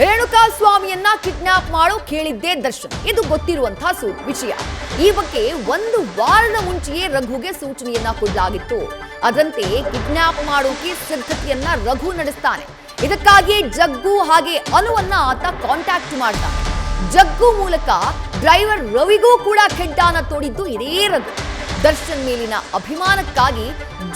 Renuka ಸ್ವಾಮಿಯನ್ನ kidnap ಮಾಡೋ ಕೇಳಿದ್ದೇ ದರ್ಶನ್. ಇದು ಗೊತ್ತಿರುವಂತಹ ವಿಷಯ. ಈ ಬಗ್ಗೆ ಒಂದು ವಾರದ ಮುಂಚೆಯೇ ರಘುಗೆ ಸೂಚನೆಯನ್ನ ಕೊಡಲಾಗಿತ್ತು. ಅದರಂತೆ ಕಿಡ್ನಾಪ್ ಮಾಡೋಕೆ ಸಿದ್ಧತೆಯನ್ನ ರಘು ನಡೆಸ್ತಾನೆ. ಇದಕ್ಕಾಗಿ ಜಗ್ಗು ಹಾಗೆ ಅನುವನ್ನ ಆತ ಕಾಂಟ್ಯಾಕ್ಟ್ ಮಾಡ್ತಾನೆ. ಜಗ್ಗು ಮೂಲಕ ಡ್ರೈವರ್ ರವಿಗೂ ಕೂಡ ಖೆಡ್ಡಾನ ತೋಡಿದ್ದು ಇದೇ ರಘು. ದರ್ಶನ್ ಮೇಲಿನ ಅಭಿಮಾನಕ್ಕಾಗಿ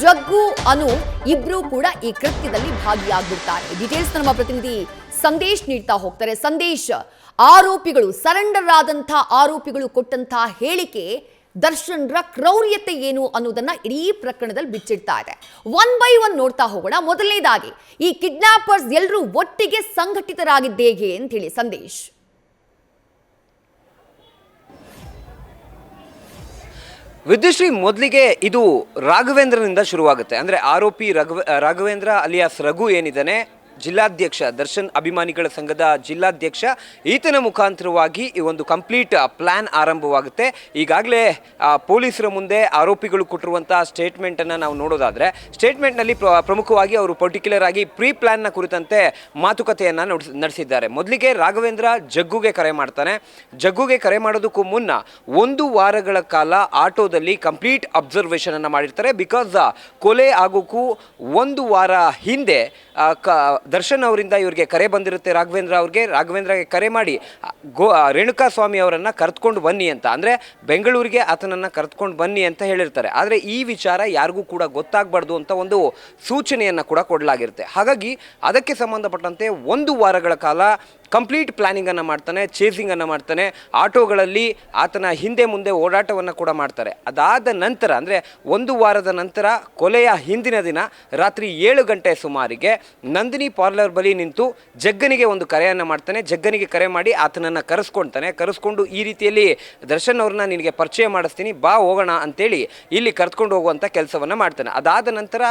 ಜಗ್ಗು ಅನು ಇಬ್ರು ಕೂಡ ಈ ಕೃತ್ಯದಲ್ಲಿ ಭಾಗಿಯಾಗಿರ್ತಾರೆ. ಡೀಟೇಲ್ಸ್ ನಮ್ಮ ಪ್ರತಿನಿಧಿ ಸಂದೇಶ್ ನೀಡ್ತಾ ಹೋಗ್ತಾರೆ. ಸಂದೇಶ್, ಆರೋಪಿಗಳು ಸರೆಂಡರ್ ಆದಂತಹ ಆರೋಪಿಗಳು ಕೊಟ್ಟಂತಹ ಹೇಳಿಕೆ ದರ್ಶನ್ರ ಕ್ರೌರ್ಯತೆ ಏನು ಅನ್ನೋದನ್ನ ಇಡೀ ಪ್ರಕರಣದಲ್ಲಿ ಬಿಚ್ಚಿಡ್ತಾ ಇದೆ. ಒನ್ ಬೈ ಒನ್ ನೋಡ್ತಾ ಹೋಗೋಣ. ಮೊದಲನೇದಾಗಿ ಈ ಕಿಡ್ನಾಪರ್ಸ್ ಎಲ್ಲರೂ ಒಟ್ಟಿಗೆ ಸಂಘಟಿತರಾಗಿದ್ದೇ ಹೇಗೆ ಅಂತ ಹೇಳಿ ಸಂದೇಶ್. ವಿದ್ಯುಶ್ರೀ, ಮೊದಲಿಗೆ ಇದು ರಾಘವೇಂದ್ರನಿಂದ ಶುರುವಾಗುತ್ತೆ. ಅಂದರೆ ಆರೋಪಿ ರಾಘವೇಂದ್ರ ಅಲಿಯಾಸ್ ರಘು ಏನಿದ್ದಾನೆ, ಜಿಲ್ಲಾಧ್ಯಕ್ಷ, ದರ್ಶನ್ ಅಭಿಮಾನಿಗಳ ಸಂಘದ ಜಿಲ್ಲಾಧ್ಯಕ್ಷ, ಈತನ ಮುಖಾಂತರವಾಗಿ ಈ ಒಂದು ಕಂಪ್ಲೀಟ್ ಪ್ಲಾನ್ ಆರಂಭವಾಗುತ್ತೆ. ಈಗಾಗಲೇ ಪೊಲೀಸರ ಮುಂದೆ ಆರೋಪಿಗಳು ಕೊಟ್ಟಿರುವಂಥ ಸ್ಟೇಟ್ಮೆಂಟನ್ನು ನಾವು ನೋಡೋದಾದರೆ, ಸ್ಟೇಟ್ಮೆಂಟ್ನಲ್ಲಿ ಪ್ರಮುಖವಾಗಿ ಅವರು ಪರ್ಟಿಕ್ಯುಲರ್ ಆಗಿ ಪ್ರೀ ಪ್ಲ್ಯಾನ್ನ ಕುರಿತಂತೆ ಮಾತುಕತೆಯನ್ನು ನಡೆಸಿದ್ದಾರೆ. ಮೊದಲಿಗೆ ರಾಘವೇಂದ್ರ ಜಗ್ಗುಗೆ ಕರೆ ಮಾಡ್ತಾನೆ. ಜಗ್ಗುಗೆ ಕರೆ ಮಾಡೋದಕ್ಕೂ ಮುನ್ನ 1 ವಾರಗಳ ಕಾಲ ಆಟೋದಲ್ಲಿ ಕಂಪ್ಲೀಟ್ ಅಬ್ಸರ್ವೇಷನನ್ನು ಮಾಡಿರ್ತಾರೆ. ಬಿಕಾಸ್ ಕೊಲೆ ಆಗೋಕ್ಕೂ 1 ವಾರ ಹಿಂದೆ ದರ್ಶನ್ ಅವರಿಂದ ಇವರಿಗೆ ಕರೆ ಬಂದಿರುತ್ತೆ. ರಾಘವೇಂದ್ರಗೆ ಕರೆ ಮಾಡಿ ರೇಣುಕಾ ಸ್ವಾಮಿ ಅವರನ್ನು ಕರೆದುಕೊಂಡು ಬನ್ನಿ ಅಂತ, ಅಂದರೆ ಬೆಂಗಳೂರಿಗೆ ಆತನನ್ನು ಕರೆದುಕೊಂಡು ಬನ್ನಿ ಅಂತ ಹೇಳಿರ್ತಾರೆ. ಆದರೆ ಈ ವಿಚಾರ ಯಾರಿಗೂ ಕೂಡ ಗೊತ್ತಾಗಬಾರ್ದು ಅಂತ ಒಂದು ಸೂಚನೆಯನ್ನು ಕೂಡ ಕೊಡಲಾಗಿರುತ್ತೆ. ಹಾಗಾಗಿ ಅದಕ್ಕೆ ಸಂಬಂಧಪಟ್ಟಂತೆ 1 ವಾರಗಳ ಕಾಲ ಕಂಪ್ಲೀಟ್ ಪ್ಲ್ಯಾನಿಂಗನ್ನು ಮಾಡ್ತಾನೆ, ಚೇಸಿಂಗನ್ನು ಮಾಡ್ತಾನೆ. ಆಟೋಗಳಲ್ಲಿ ಆತನ ಹಿಂದೆ ಮುಂದೆ ಓಡಾಟವನ್ನು ಕೂಡ ಮಾಡ್ತಾರೆ. ಅದಾದ ನಂತರ, ಅಂದರೆ 1 ವಾರದ ನಂತರ, ಕೊಲೆಯ ಹಿಂದಿನ ದಿನ ರಾತ್ರಿ 7 ಗಂಟೆ ಸುಮಾರಿಗೆ ನಂದಿನಿ ಪಾರ್ಲರ್ ಬಳಿ ನಿಂತು ಜಗ್ಗನಿಗೆ ಒಂದು ಕರೆಯನ್ನು ಮಾಡ್ತಾನೆ. ಜಗ್ಗನಿಗೆ ಕರೆ ಮಾಡಿ ಆತನನ್ನು ಕರೆಸ್ಕೊಂಡು ಈ ರೀತಿಯಲ್ಲಿ ದರ್ಶನ್ ಅವ್ರನ್ನ ನಿನಗೆ ಪರಿಚಯ ಮಾಡಿಸ್ತೀನಿ, ಬಾ ಹೋಗೋಣ ಅಂತೇಳಿ ಇಲ್ಲಿ ಕರೆದುಕೊಂಡು ಹೋಗುವಂಥ ಕೆಲಸವನ್ನು ಮಾಡ್ತಾನೆ. ಅದಾದ ನಂತರ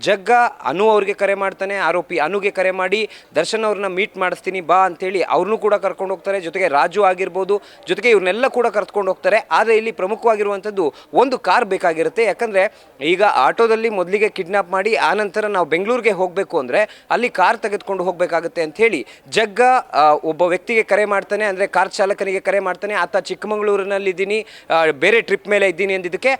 ಜಗ್ಗ ಅನು ಅವ್ರಿಗೆ ಕರೆ ಮಾಡ್ತಾನೆ. ಆರೋಪಿ ಅನುಗೆ ಕರೆ ಮಾಡಿ ದರ್ಶನ್ ಅವ್ರನ್ನ ಮೀಟ್ ಮಾಡಿಸ್ತೀನಿ ಬಾ ಅಂತೇಳಿ ಅವ್ರನ್ನೂ ಕೂಡ ಕರ್ಕೊಂಡು ಹೋಗ್ತಾರೆ. ಜೊತೆಗೆ ರಾಜು ಆಗಿರ್ಬೋದು, ಜೊತೆಗೆ ಇವ್ರನ್ನೆಲ್ಲ ಕೂಡ ಕರ್ಕೊಂಡು ಹೋಗ್ತಾರೆ. ಆದರೆ ಇಲ್ಲಿ ಪ್ರಮುಖವಾಗಿರುವಂಥದ್ದು ಒಂದು ಕಾರ್ ಬೇಕಾಗಿರುತ್ತೆ. ಯಾಕಂದರೆ ಈಗ ಆಟೋದಲ್ಲಿ ಮೊದಲಿಗೆ ಕಿಡ್ನಾಪ್ ಮಾಡಿ ಆನಂತರ ನಾವು ಬೆಂಗಳೂರಿಗೆ ಹೋಗಬೇಕು ಅಂದರೆ ಅಲ್ಲಿ ಕಾರ್ ತೆಗೆದುಕೊಂಡು ಹೋಗಬೇಕಾಗುತ್ತೆ ಅಂಥೇಳಿ ಜಗ್ಗ ಒಬ್ಬ ವ್ಯಕ್ತಿಗೆ ಕರೆ ಮಾಡ್ತಾನೆ. ಅಂದರೆ ಕಾರ್ ಚಾಲಕನಿಗೆ ಕರೆ ಮಾಡ್ತಾನೆ. ಆತ ಚಿಕ್ಕಮಗಳೂರಿನಲ್ಲಿದ್ದೀನಿ, ಬೇರೆ ಟ್ರಿಪ್ ಮೇಲೆ ಇದ್ದೀನಿ ಅಂದಿದ್ದಕ್ಕೆ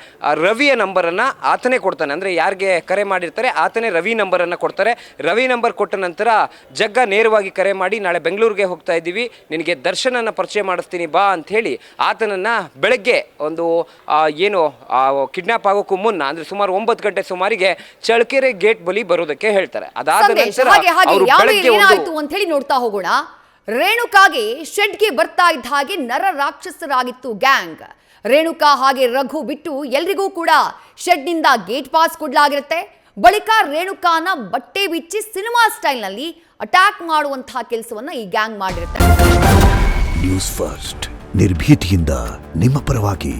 ರವಿಯ ನಂಬರನ್ನು ಆತನೇ ಕೊಡ್ತಾನೆ. ಅಂದರೆ ಯಾರಿಗೆ ಕರೆ ಮಾಡಿರ್ತಾರೆ ಆತನೇ ರವಿ ನಂಬರನ್ನು ಕೊಡ್ತಾರೆ. ರವಿ ನಂಬರ್ ಕೊಟ್ಟ ನಂತರ ಜಗ್ಗ ನೇರವಾಗಿ ಕರೆ ಮಾಡಿ, ನಾಳೆ ಬೆಂಗಳೂರಿಗೆ ಹೋಗ್ತಾ ಇದ್ದೀವಿ, ನಿನಗೆ ದರ್ಶನನ್ನು ಪರಿಚಯ ಮಾಡಿಸ್ತೀನಿ ಬಾ ಅಂಥೇಳಿ ಆತನನ್ನು ಬೆಳಗ್ಗೆ ಒಂದು ಏನು ಕಿಡ್ನಾಪ್ ಆಗೋಕ್ಕೂ ಮುನ್ನ, ಅಂದರೆ ಸುಮಾರು 9 ಗಂಟೆ ಸುಮಾರಿಗೆ ಚಳ್ಳಕೆರೆ ಗೇಟ್ ಬಳಿ ಬರೋದಕ್ಕೆ ಹೇಳ್ತಾರೆ. ಅದಾದ ನಂತರ ಏನಾಯ್ತು ಅಂತ ಹೇಳಿ ನೋಡ್ತಾ ಹೋಗೋಣ. ರೇಣುಕಾಗೆ ಶೆಡ್ಗೆ ಬರ್ತಾ ಇದ್ದ ಹಾಗೆ ನರ ರಾಕ್ಷಸರಾಗಿತ್ತು ಗ್ಯಾಂಗ್. ರೇಣುಕಾ ಹಾಗೆ ರಘು ಬಿಟ್ಟು ಎಲ್ರಿಗೂ ಕೂಡ ಶೆಡ್ನಿಂದ ಗೇಟ್ ಪಾಸ್ ಕೊಡ್ಲಾಗಿರುತ್ತೆ. ಬಳಿಕ ರೇಣುಕಾನ ಬಟ್ಟೆ ಬಿಚ್ಚಿ ಸಿನಿಮಾ ಸ್ಟೈಲ್ನಲ್ಲಿ ಅಟ್ಯಾಕ್ ಮಾಡುವಂತಹ ಕೆಲಸವನ್ನ ಈ ಗ್ಯಾಂಗ್ ಮಾಡಿರುತ್ತೆ. ನ್ಯೂಸ್ ಫಸ್ಟ್, ನಿರ್ಭೀತಿಯಿಂದ ನಿಮ್ಮ ಪರವಾಗಿ.